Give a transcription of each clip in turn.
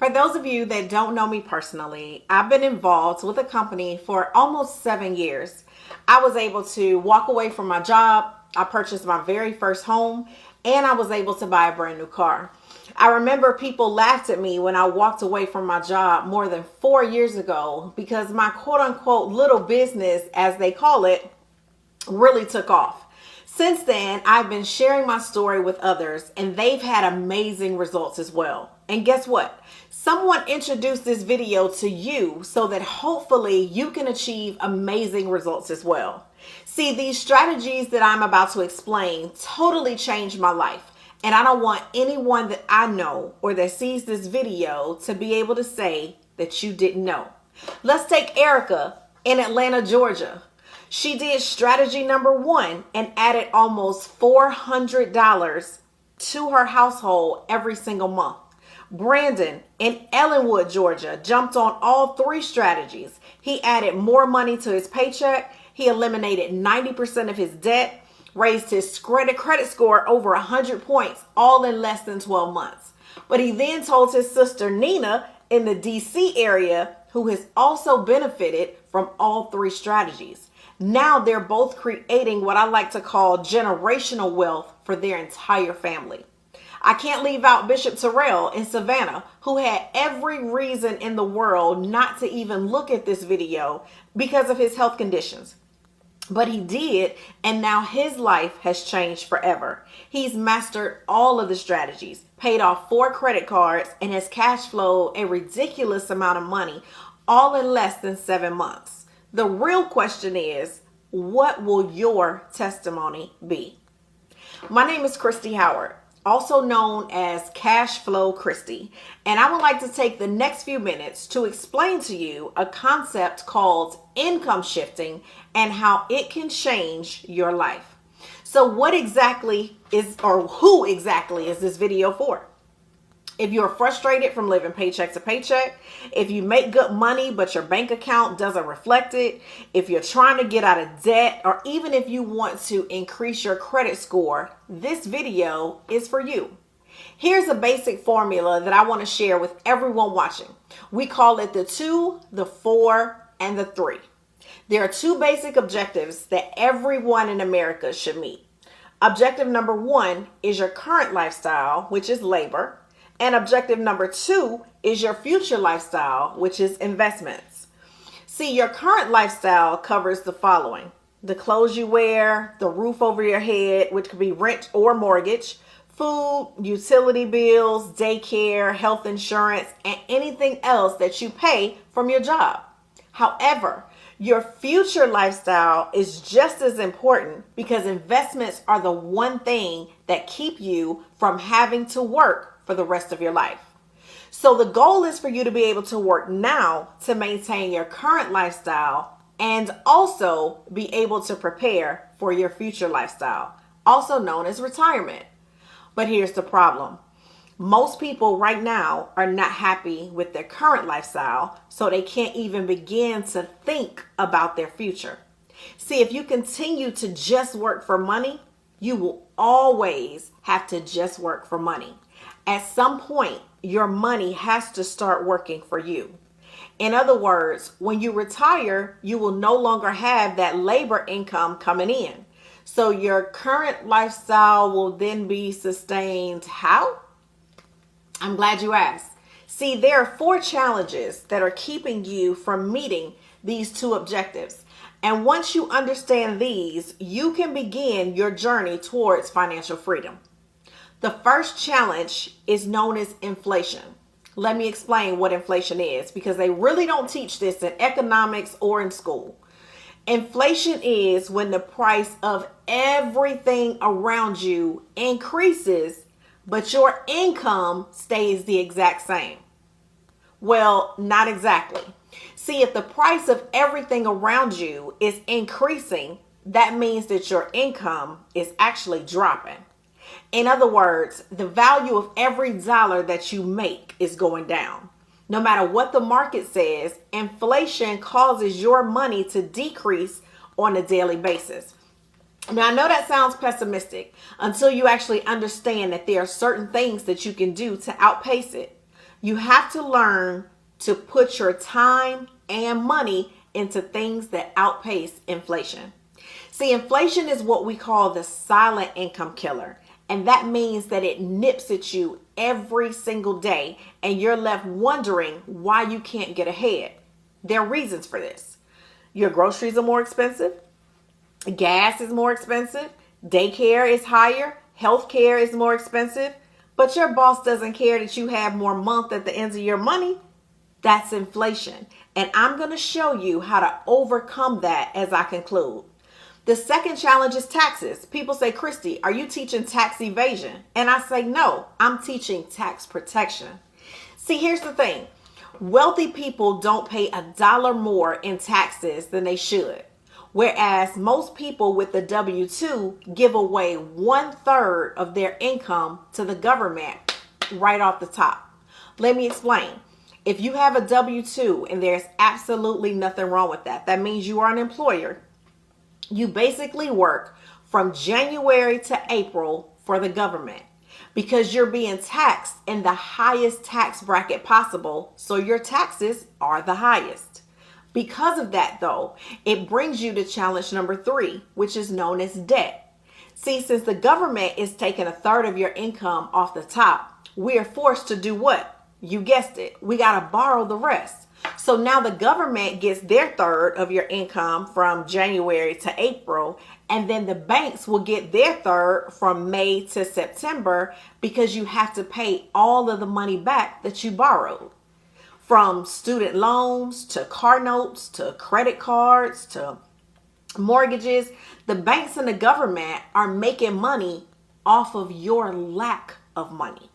For those of you that don't know me personally, I've been involved with a company for almost 7 years. I was able to walk away from my job. I purchased my very first home and I was able to buy a brand new car. I remember people laughed at me when I walked away from my job more than 4 years ago because my quote unquote little business, as they call it, really took off. Since then, I've been sharing my story with others and they've had amazing results as well. And guess what? Someone introduced this video to you so that hopefully you can achieve amazing results as well. See, these strategies that I'm about to explain totally changed my life. And I don't want anyone that I know or that sees this video to be able to say that you didn't know. Let's take Erica in Atlanta, Georgia. She did strategy number 1 and added almost $400 to her household every single month. Brandon in Ellenwood, Georgia, jumped on all 3 strategies. He added more money to his paycheck. He eliminated 90% of his debt, raised his credit score over 100 points, all in less than 12 months. But he then told his sister Nina in the DC area, who has also benefited from all 3 strategies. Now they're both creating what I like to call generational wealth for their entire family. I can't leave out Bishop Terrell in Savannah, who had every reason in the world not to even look at this video because of his health conditions. But he did, and now his life has changed forever. He's mastered all of the strategies, paid off 4 credit cards, and has cash flowed a ridiculous amount of money, all in less than 7 months. The real question is, what will your testimony be? My name is Christy Howard, also known as Cash Flow Christy, and I would like to take the next few minutes to explain to you a concept called income shifting and how it can change your life. So what exactly is, or who exactly is this video for? If you're frustrated from living paycheck to paycheck, if you make good money but your bank account doesn't reflect it, if you're trying to get out of debt, or even if you want to increase your credit score, this video is for you. Here's a basic formula that I want to share with everyone watching. We call it the 2, the 4, and the 3. There are 2 basic objectives that everyone in America should meet. Objective number 1 is your current lifestyle, which is labor. And objective number 2 is your future lifestyle, which is investments. See, your current lifestyle covers the following: the clothes you wear, the roof over your head, which could be rent or mortgage, food, utility bills, daycare, health insurance, and anything else that you pay from your job. However, your future lifestyle is just as important because investments are the one thing that keep you from having to work for the rest of your life. So the goal is for you to be able to work now to maintain your current lifestyle and also be able to prepare for your future lifestyle, also known as retirement. But here's the problem. Most people right now are not happy with their current lifestyle, so they can't even begin to think about their future. See, if you continue to just work for money, you will always have to just work for money. At some point, your money has to start working for you. In other words, when you retire, you will no longer have that labor income coming in. So your current lifestyle will then be sustained how? I'm glad you asked. See, there are 4 challenges that are keeping you from meeting these 2 objectives. And once you understand these, you can begin your journey towards financial freedom. The first challenge is known as inflation. Let me explain what inflation is because they really don't teach this in economics or in school. Inflation is when the price of everything around you increases, but your income stays the exact same. Well, not exactly. See, if the price of everything around you is increasing, that means that your income is actually dropping. In other words, the value of every dollar that you make is going down. No matter what the market says, inflation causes your money to decrease on a daily basis. Now, I know that sounds pessimistic until you actually understand that there are certain things that you can do to outpace it. You have to learn to put your time and money into things that outpace inflation. See, inflation is what we call the silent income killer. And that means that it nips at you every single day and you're left wondering why you can't get ahead. There are reasons for this. Your groceries are more expensive. Gas is more expensive. Daycare is higher. Healthcare is more expensive. But your boss doesn't care that you have more month at the end of your money. That's inflation. And I'm going to show you how to overcome that as I conclude. The second challenge is taxes. People say, Christy, are you teaching tax evasion? And I say, no, I'm teaching tax protection. See, here's the thing. Wealthy people don't pay $1 more in taxes than they should. Whereas most people with the W-2 give away 1/3 of their income to the government right off the top. Let me explain. If you have a W-2 and there's absolutely nothing wrong with that, that means you are an employer. You basically work from January to April for the government because you're being taxed in the highest tax bracket possible. So your taxes are the highest. Because of that, though, it brings you to challenge number 3, which is known as debt. See, since the government is taking 1/3 of your income off the top, we are forced to do what? You guessed it. We got to borrow the rest. So now the government gets their 1/3 of your income from January to April, and then the banks will get their 1/3 from May to September because you have to pay all of the money back that you borrowed. From student loans to car notes to credit cards to mortgages, the banks and the government are making money off of your lack of money.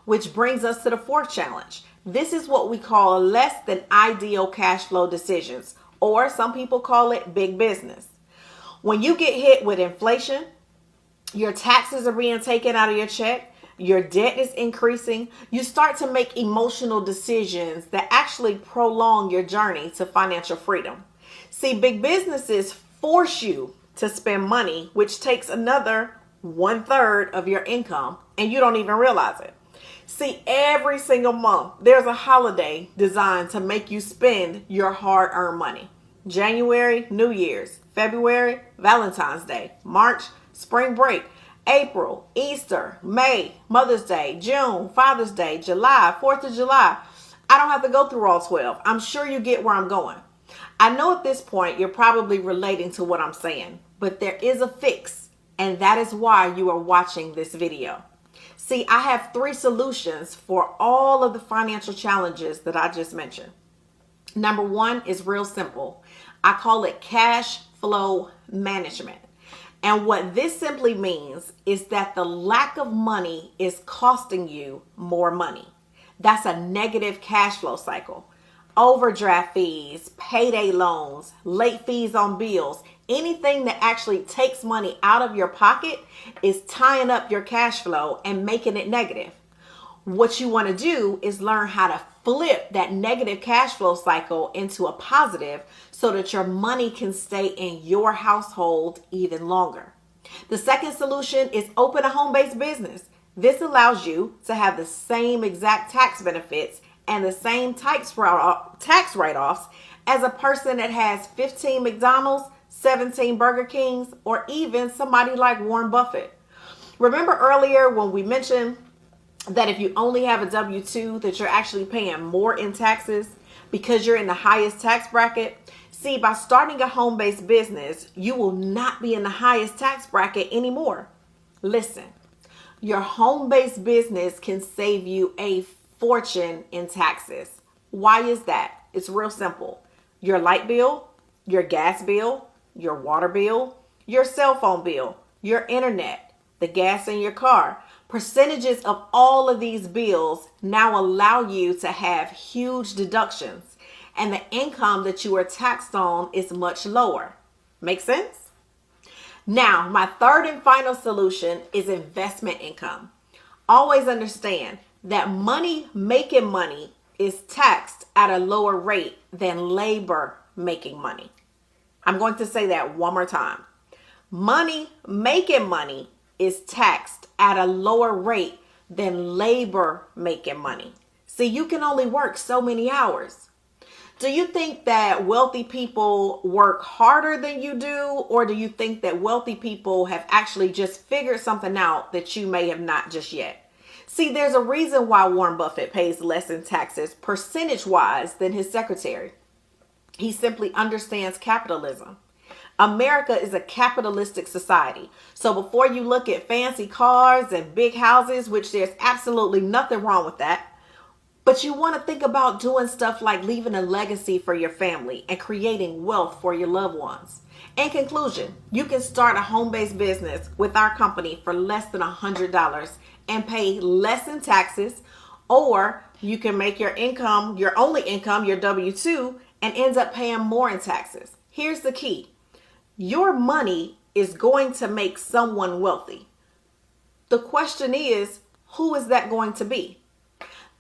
Which brings us to the 4th challenge. This is what we call less than ideal cash flow decisions, or some people call it big business. When you get hit with inflation, your taxes are being taken out of your check, your debt is increasing, you start to make emotional decisions that actually prolong your journey to financial freedom. See, big businesses force you to spend money, which takes another 1/3 of your income, and you don't even realize it. See, every single month, there's a holiday designed to make you spend your hard-earned money. January, New Year's. February, Valentine's Day. March, spring break. April, Easter. May, Mother's Day. June, Father's Day. July, 4th of July. I don't have to go through all 12. I'm sure you get where I'm going. I know at this point, you're probably relating to what I'm saying, but there is a fix, and that is why you are watching this video. See, I have 3 solutions for all of the financial challenges that I just mentioned. Number 1 is real simple. I call it cash flow management. And what this simply means is that the lack of money is costing you more money. That's a negative cash flow cycle. Overdraft fees, payday loans, late fees on bills, anything that actually takes money out of your pocket is tying up your cash flow and making it negative. What you want to do is learn how to flip that negative cash flow cycle into a positive so that your money can stay in your household even longer. The second solution is open a home-based business. This allows you to have the same exact tax benefits and the same tax write-offs as a person that has 15 McDonald's, 17 Burger Kings, or even somebody like Warren Buffett. Remember earlier when we mentioned that if you only have a W-2 that you're actually paying more in taxes because you're in the highest tax bracket? See, by starting a home-based business, you will not be in the highest tax bracket anymore. Listen, your home-based business can save you a fortune in taxes. Why is that? It's real simple. Your light bill, your gas bill, your water bill, your cell phone bill, your internet, the gas in your car. Percentages of all of these bills now allow you to have huge deductions, and the income that you are taxed on is much lower. Make sense? Now, my third and final solution is investment income. Always understand that making money is taxed at a lower rate than labor making money. I'm going to say that one more time. Making money is taxed at a lower rate than labor making money. See, you can only work so many hours. Do you think that wealthy people work harder than you do? Or do you think that wealthy people have actually just figured something out that you may have not just yet? See, there's a reason why Warren Buffett pays less in taxes percentage wise than his secretary. He simply understands capitalism. America is a capitalistic society. So before you look at fancy cars and big houses, which there's absolutely nothing wrong with that, but you want to think about doing stuff like leaving a legacy for your family and creating wealth for your loved ones. In conclusion, you can start a home-based business with our company for less than $100 and pay less in taxes, or you can make your income, your only income, your W-2, and ends up paying more in taxes. Here's the key. Your money is going to make someone wealthy. The question is, who is that going to be?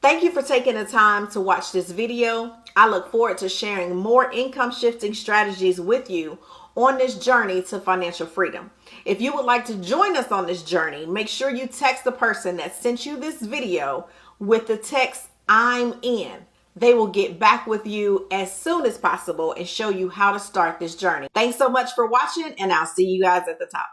Thank you for taking the time to watch this video. I look forward to sharing more income shifting strategies with you on this journey to financial freedom. If you would like to join us on this journey, make sure you text the person that sent you this video with the text "I'm in." They will get back with you as soon as possible and show you how to start this journey. Thanks so much for watching, and I'll see you guys at the top.